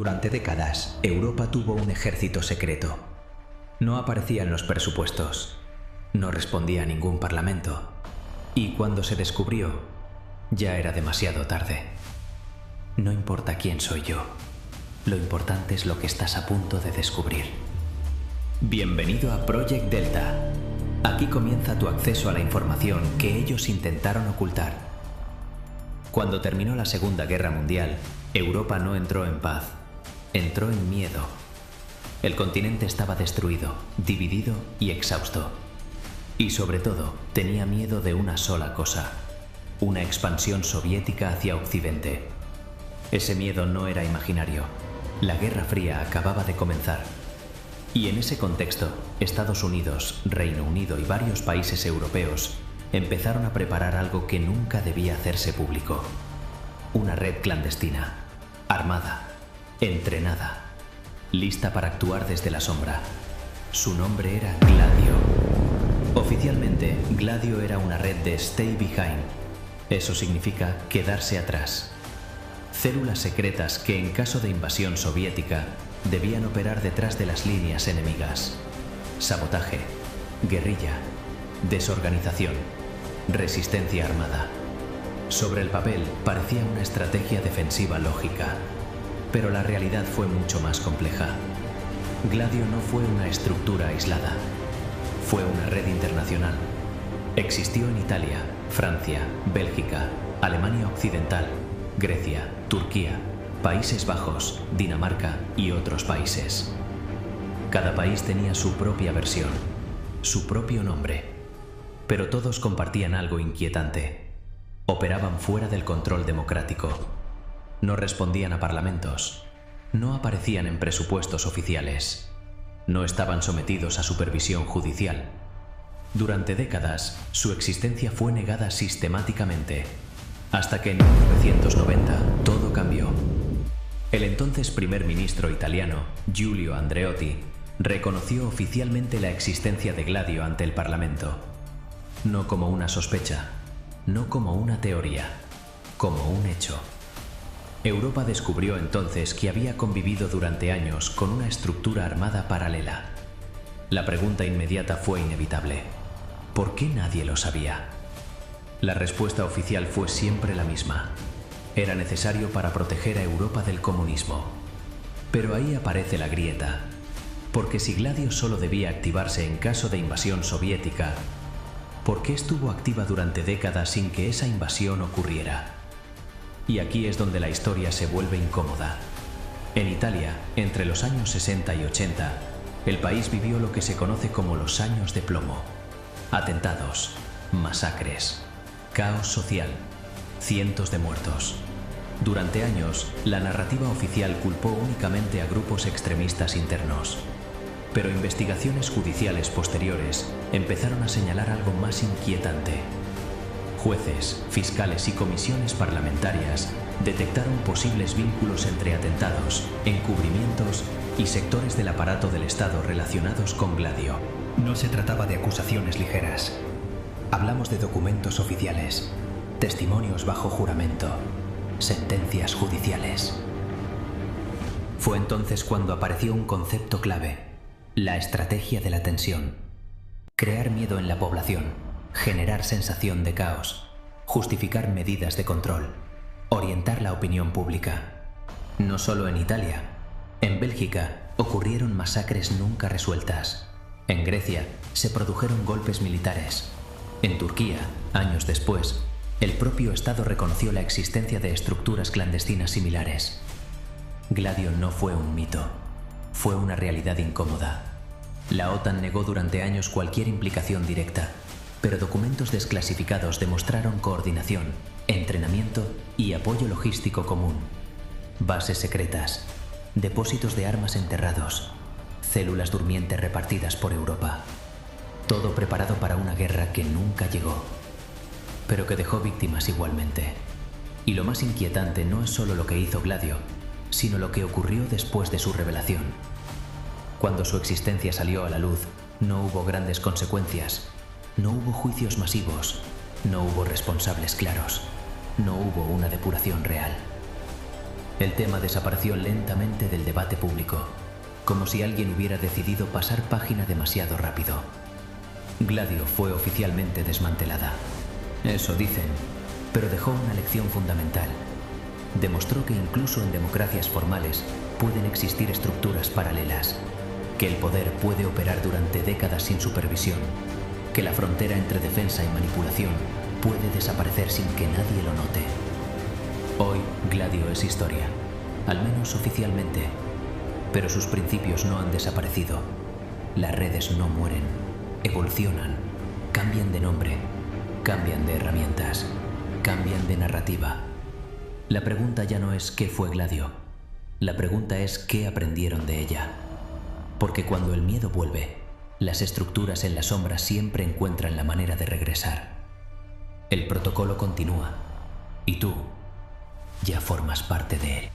Durante décadas, Europa tuvo un ejército secreto. No aparecía en los presupuestos, no respondía a ningún parlamento, y cuando se descubrió, ya era demasiado tarde. No importa quién soy yo, lo importante es lo que estás a punto de descubrir. Bienvenido a Project Delta. Aquí comienza tu acceso a la información que ellos intentaron ocultar. Cuando terminó la Segunda Guerra Mundial, Europa no entró en paz, entró en miedo. El continente estaba destruido, dividido y exhausto. Y sobre todo, tenía miedo de una sola cosa: una expansión soviética hacia Occidente. Ese miedo no era imaginario. La Guerra Fría acababa de comenzar. Y en ese contexto, Estados Unidos, Reino Unido y varios países europeos empezaron a preparar algo que nunca debía hacerse público. Una red clandestina, armada, entrenada, lista para actuar desde la sombra. Su nombre era Gladio. Oficialmente, Gladio era una red de Stay Behind. Eso significa quedarse atrás. Células secretas que, en caso de invasión soviética, debían operar detrás de las líneas enemigas. Sabotaje, guerrilla, desorganización, resistencia armada. Sobre el papel parecía una estrategia defensiva lógica, pero la realidad fue mucho más compleja. Gladio no fue una estructura aislada, fue una red internacional. Existió en Italia, Francia, Bélgica, Alemania Occidental, Grecia, Turquía, Países Bajos, Dinamarca y otros países. Cada país tenía su propia versión, su propio nombre, pero todos compartían algo inquietante. Operaban fuera del control democrático. No respondían a parlamentos. No aparecían en presupuestos oficiales. No estaban sometidos a supervisión judicial. Durante décadas, su existencia fue negada sistemáticamente, hasta que en 1990 todo cambió. El entonces primer ministro italiano, Giulio Andreotti, reconoció oficialmente la existencia de Gladio ante el Parlamento. No como una sospecha, no como una teoría, como un hecho. Europa descubrió entonces que había convivido durante años con una estructura armada paralela. La pregunta inmediata fue inevitable: ¿por qué nadie lo sabía? La respuesta oficial fue siempre la misma: era necesario para proteger a Europa del comunismo. Pero ahí aparece la grieta, porque si Gladio solo debía activarse en caso de invasión soviética, ¿por qué estuvo activa durante décadas sin que esa invasión ocurriera? Y aquí es donde la historia se vuelve incómoda. En Italia, entre los años 60 y 80, el país vivió lo que se conoce como los años de plomo. Atentados, masacres, caos social, cientos de muertos. Durante años, la narrativa oficial culpó únicamente a grupos extremistas internos. Pero investigaciones judiciales posteriores empezaron a señalar algo más inquietante. Jueces, fiscales y comisiones parlamentarias detectaron posibles vínculos entre atentados, encubrimientos y sectores del aparato del Estado relacionados con Gladio. No se trataba de acusaciones ligeras. Hablamos de documentos oficiales, testimonios bajo juramento, sentencias judiciales. Fue entonces cuando apareció un concepto clave: la estrategia de la tensión. Crear miedo en la población, generar sensación de caos, justificar medidas de control, orientar la opinión pública. No solo en Italia. En Bélgica ocurrieron masacres nunca resueltas. En Grecia se produjeron golpes militares. En Turquía, años después, el propio Estado reconoció la existencia de estructuras clandestinas similares. Gladio no fue un mito, fue una realidad incómoda. La OTAN negó durante años cualquier implicación directa, pero documentos desclasificados demostraron coordinación, entrenamiento y apoyo logístico común. Bases secretas, depósitos de armas enterrados, células durmientes repartidas por Europa. Todo preparado para una guerra que nunca llegó, pero que dejó víctimas igualmente. Y lo más inquietante no es solo lo que hizo Gladio, sino lo que ocurrió después de su revelación. Cuando su existencia salió a la luz, no hubo grandes consecuencias, no hubo juicios masivos, no hubo responsables claros, no hubo una depuración real. El tema desapareció lentamente del debate público, como si alguien hubiera decidido pasar página demasiado rápido. Gladio fue oficialmente desmantelada. Eso dicen, pero dejó una lección fundamental. Demostró que incluso en democracias formales pueden existir estructuras paralelas, que el poder puede operar durante décadas sin supervisión, que la frontera entre defensa y manipulación puede desaparecer sin que nadie lo note. Hoy, Gladio es historia, al menos oficialmente, pero sus principios no han desaparecido. Las redes no mueren, evolucionan, cambian de nombre, cambian de herramientas, cambian de narrativa. La pregunta ya no es qué fue Gladio, la pregunta es qué aprendieron de ella. Porque cuando el miedo vuelve, las estructuras en la sombra siempre encuentran la manera de regresar. El protocolo continúa y tú ya formas parte de él.